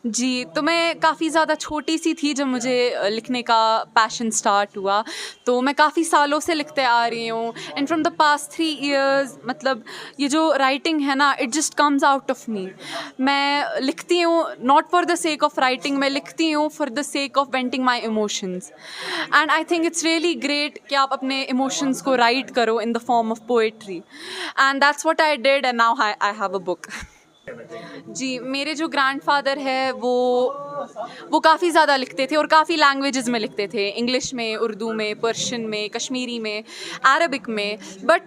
जी, तो मैं काफ़ी ज़्यादा छोटी-सी थी जब मुझे लिखने का पैशन स्टार्ट हुआ। तो मैं काफ़ी सालों से लिखते आ रही हूँ and from the past 3 years मतलब ये जो राइटिंग है ना, it just comes out of me. मैं लिखती हूँ not for the sake of writing, मैं लिखती हूँ for the sake of venting my emotions. And I think it's really great कि आप अपने इमोशंस को राइट करो in the form of poetry. And that's what I did and now I have a book. जी, मेरे जो grandfather है वो काफ़ी ज़्यादा लिखते थे और काफ़ी लैंग्वेजेज़ में लिखते थे, इंग्लिश में, उर्दू में, पर्शियन में, कश्मीरी में, अरबिक में। बट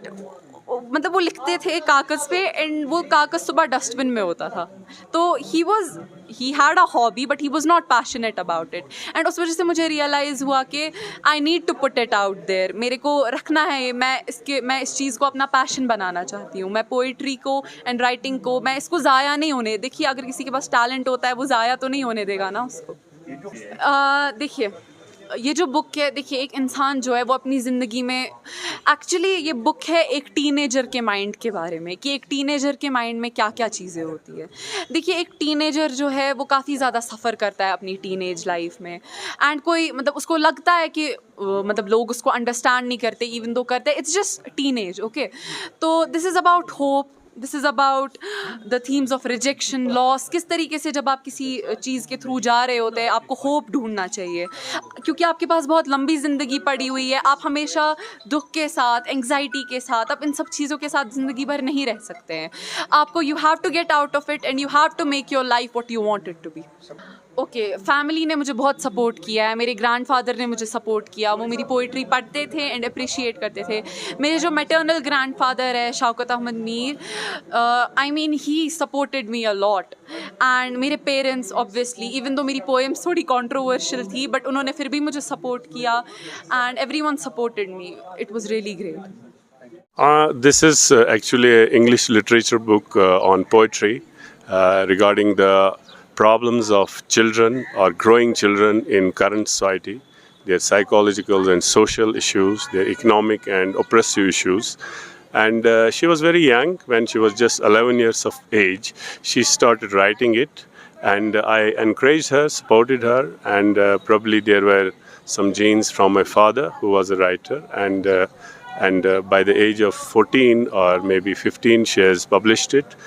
मतलब वो लिखते थे कागज़ पे एंड वो कागज़ सुबह डस्टबिन में होता था। तो he had a hobby but he was not passionate about it and उस वजह से मुझे रियलाइज़ हुआ कि I need to put it out there. मेरे को रखना है, मैं इस चीज़ को अपना पैशन बनाना चाहती हूँ। मैं पोइट्री को एंड राइटिंग को मैं इसको ज़ाया नहीं होने, देखिए अगर किसी के पास टैलेंट होता है वो ज़ाया तो नहीं होने देगा ना उसको। देखिए, ये जो बुक है, देखिए एक इंसान जो है वो अपनी ज़िंदगी में एक्चुअली ये बुक है एक टीनेजर के माइंड के बारे में कि एक टीनेजर के माइंड में क्या-क्या चीज़ें होती है। देखिए एक टीनेजर जो है वो काफ़ी ज़्यादा सफ़र करता है अपनी टीनेज लाइफ में एंड कोई मतलब उसको लगता है कि मतलब लोग उसको अंडरस्टैंड नहीं करते, इवन दो करते, इट्स जस्ट टीनेज, ओके। तो this is about hope, this is about the themes of rejection, loss. किस तरीके से जब आप किसी चीज़ के थ्रू जा रहे होते हैं आपको होप ढूंढना चाहिए क्योंकि आपके पास बहुत लंबी ज़िंदगी पड़ी हुई है। आप हमेशा दुख के साथ, एंग्जाइटी के साथ, आप इन सब चीज़ों के साथ ज़िंदगी भर नहीं रह सकते हैं। आपको you have to get out of it and you have to make your life what you want it to be. Okay, family ने मुझे बहुत सपोर्ट किया है, मेरे ग्रैंडफ़ादर ने मुझे सपोर्ट किया, वो मेरी पोइट्री पढ़ते थे एंड अप्रिशिएट करते थे। मेरे जो मैटरनल ग्रैंडफ़ादर है Shaukat Ahmad Mir, I mean he supported me a lot and मेरे पेरेंट्स ऑब्वियसली, इवन दो मेरी पोएम्स थोड़ी कंट्रोवर्शियल थी बट उन्होंने फिर भी मुझे सपोर्ट किया and everyone supported me. It was really great. This is actually an English literature book on poetry regarding the problems of children or growing children in current society, their psychological and social issues, their economic and oppressive issues. And she was very young when she was just 11 years of age. She started writing it, and I encouraged her, supported her, and probably there were some genes from my father who was a writer, and by the age of 14 or maybe 15 she has published it,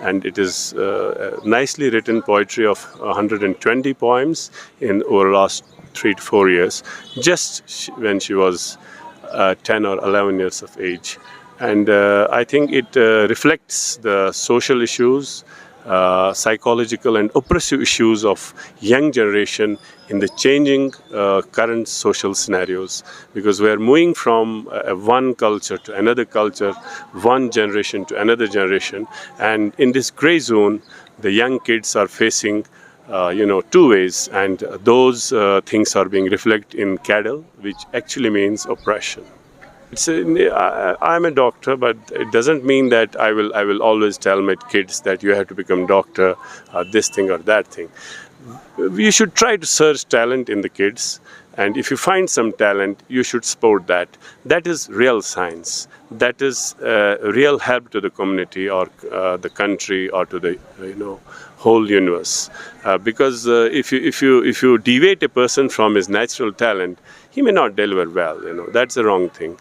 and it is nicely written poetry of 120 poems in over the last 3 to 4 years, just when she was 10 or 11 years of age. And I think it reflects the social issues, psychological and oppressive issues of young generation in the changing current social scenarios, because we are moving from one culture to another culture, one generation to another generation, and in this gray zone the young kids are facing two ways, and those things are being reflected in CADL, which actually means oppression. I'm a doctor, but it doesn't mean that I will always tell my kids that you have to become doctor, this thing or that thing. You should try to search talent in the kids, and if you find some talent, you should support that. That is real science. That is real help to the community or the country or to the whole universe. Because if you deviate a person from his natural talent, he may not deliver well. That's the wrong thing.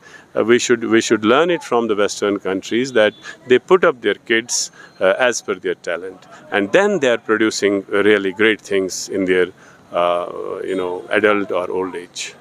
We should learn it from the Western countries that they put up their kids as per their talent, and then they are producing really great things in their adult or old age.